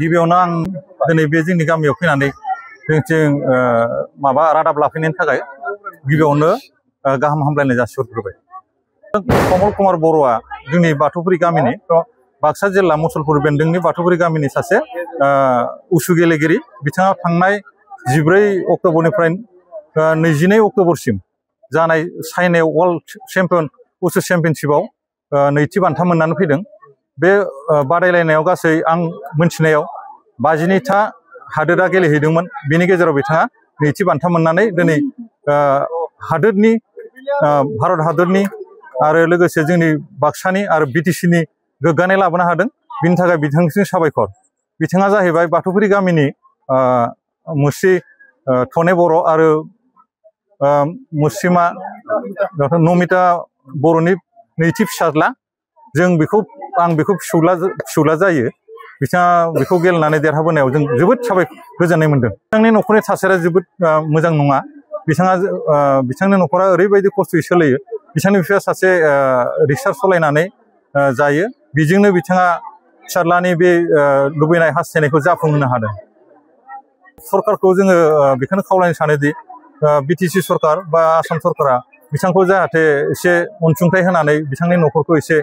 गिबियावनो आं दिनै बे जोंनि गामियाव फैनानै जों माबा रादाब लाफैनायनि थाखाय गिबियावनो गाहाम हामलायनाय जासिहरग्रोबाय। कमल कुमार बर'आ जोंनि बाथौफुरि गामिनि बाक्सा जिल्ला मुसलपुर बेन्दोंनि बाथौफुरि गामिनि सासे उसु गेलेगिरि। बिथाङा थांनाय 14 अक्ट'बरनिफ्राय 22 अक्ट'बरसिम जानाय चाइनायाव वर्ल्ड चेम्पियन उसु चेम्पियनशिपआव नैथि बान्था मोननानै फैदों। बे बादायलायनायाव गासै आं मोनथिनायाव 52था हादोरा गेलेहैदोंमोन। बेनि गेजेराव बिथाङा नैथि बान्था मोननानै दिनै हादोरनि भारत हादरनि आरो लोगोसे जोंनि बाक्सानि आरो बिटिसिनि गोग्गानाय लाबोनो हादों। बिनि थाखाय बिथांनिसिम साबायखर। बिथाङा जाहैबाय बाथौफुरि गामिनि मुस्रि थने बर' आरो मुस्रिमा नमिता बर'नि नैथि फिसाज्ला। आं बेखौ फिसौला जायो। बिथाङा बेखौ गेलेनानै देरहाबोनायाव जों जोबोद गोजोननाय मोनदों। बिथांनि न'खरनि थासारिया जोबोद मोजां नङा। बिथांनि न'खरा ओरैबायदि खस्थ'यै सोलियो। बिथांनि बिफाया सासे रिक्सा सालायनानै जायो। बेजोंनो बिथाङा फिसाज्लानि बे लुबैनाय हास्थायनायखौ जाफुंहोनो हादों। सरकारखौ जोङो बेखौनो खावलायनो सानोदि बिटिसि सरकार बा आसाम सरकारा बिथांखौ जाहाथे एसे अनसुंथाइ होनानै बिथांनि न'खरखौ एसे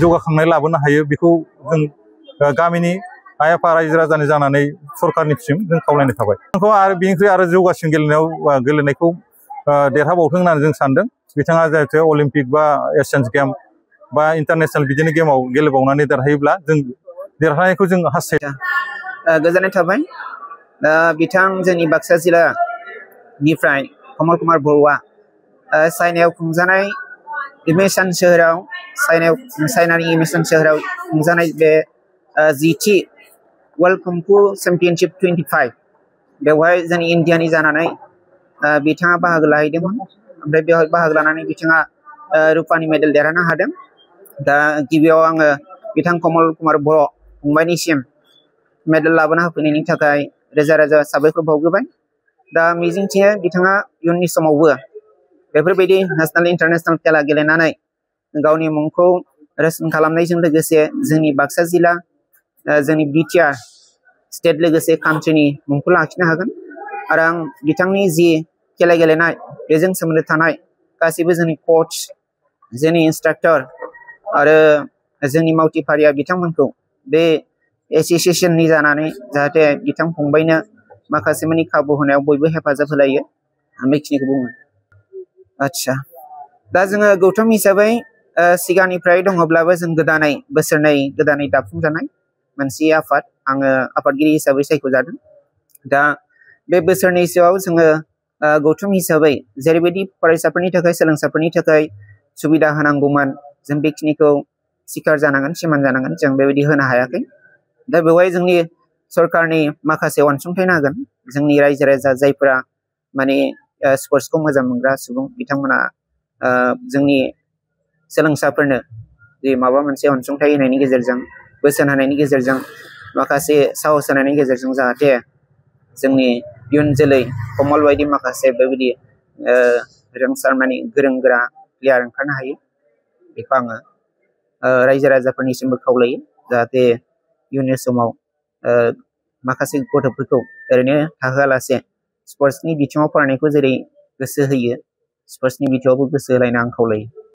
जौगाखांनाय लाबोनो हायो, बेखौ जों गामिनि आइ आफा रायजो राजानि जानानै सरकारनिसिम जों खावलायनाय थाबाय। आरो बेनिख्रुइ आरो जौगासिन गेलेनायखौ देरहाबावथों होननानै जों सानदों। बिथाङा जाहाथे अलिम्पिक बा एसियान गेम बा इन्टारनेसनेल बिदिनो गेमाव गेलेबावनानै देरहायोब्ला जों देरहानायखौ जों हास्थायो। गोजोननाय थाबाय। बिथां जोंनि बाक्सा जिल्लानिफ्राय कमल कुमार बर'आ चाइनायाव खुंजानाय इमेसन सोहोराव चाइनानि इमेसन सोहोराव खुंजानाय बे 10थि वर्ल्ड कुंफु चेम्पियनशिप 25 बेवहाय जोंनि इन्डियानि जानानै बिथाङा बाहागो लाहैदोंमोन। ओमफ्राय बेवहाय बाहागो लानानै बिथाङा रुपानि मेडेल देरहानो हादों। दा गिबियाव आङो बिथां कमल कुमार बर' फंबायनिसिम मेडेल लाबोना होफैनायनि थाखाय रोजा रोजा साबायखर बावग्रोबाय। दा मिजिंथियो बिथाङा इयुननि समावबो बेफोरबायदि नेसनेल इन्टारनेसनेल खेला गेलेनानै गावनि मुंखौ रोशन खालामनायजों लोगोसे जोंनि बाक्सा जिल्ला, जोंनि बिटिआर स्टेट लोगोसे कान्ट्रिनि मुंखौ लाखिनो हागोन। आरो आं बिथांनि जि खेला गेलेनाय बेजों सोमोन्दो थानाय गासैबो जोंनि कच, जोंनि इन्सट्राक्टर आरो जोंनि मावथिफारिया बिथांमोनखौ बे एसोसिएशननि जानानै जाहाथे बिथां फंबायनो माखासे मानि खाबु होनायाव बयबो हेफाजाब होलायो। आं बेखिनिखौ बुङो। आदसा, दा जोङो गौथुम हिसाबै सिगांनिफ्राय दङब्लाबो जों बोसोरनै गोदानै दाफुंजानाय मोनसे आफाद। आङो आफादगिरि हिसाबै सायख'जादों। दा बे बोसोरनैसोआव जोङो गौथुम हिसाबै जेरैबायदि फरायसाफोरनि थाखाय, सोलोंसाफोरनि थाखाय सुबिदा होनांगौमोन, जों बेखिनिखौ सिखार जानांगोन, सिमान जानांगोन। जों बेबायदि होनो हायाखै। दा बेवहाय जोंनि सरकारनि माखासे अनसुंथाइ नांगोन। जोंनि रायजो राजा जायफोरा माने स्पर्ट्सखौ मोजां मोनग्रा सुबुं, बिथांमोना जोंनि सोलोंसाफोरनो जे माबा मोनसे अनसुंथाइ होनायनि गेजेरजों, बोसोन होनायनि गेजेरजों, माखासे साहस होनायनि गेजेरजों जाहाथे जोंनि इयुन जोलै कमल बायदि माखासे बेबायदि रोंसार माने गोरों गोरा प्लेयार ओंखारनो हायो, बेखौ आङो रायजो राजाफोरनिसिमबो खावलायो। जाहाथे इयुननि समाव माखासे गथ'फोरखौ ओरैनो थाहोआलासे स्पर्ट्सनि बिथिङाव फरायनायखौ जेरै गोसो होयो, स्पर्ट्सनि बिथिङावबो गोसो होलायनो आं खावलायो।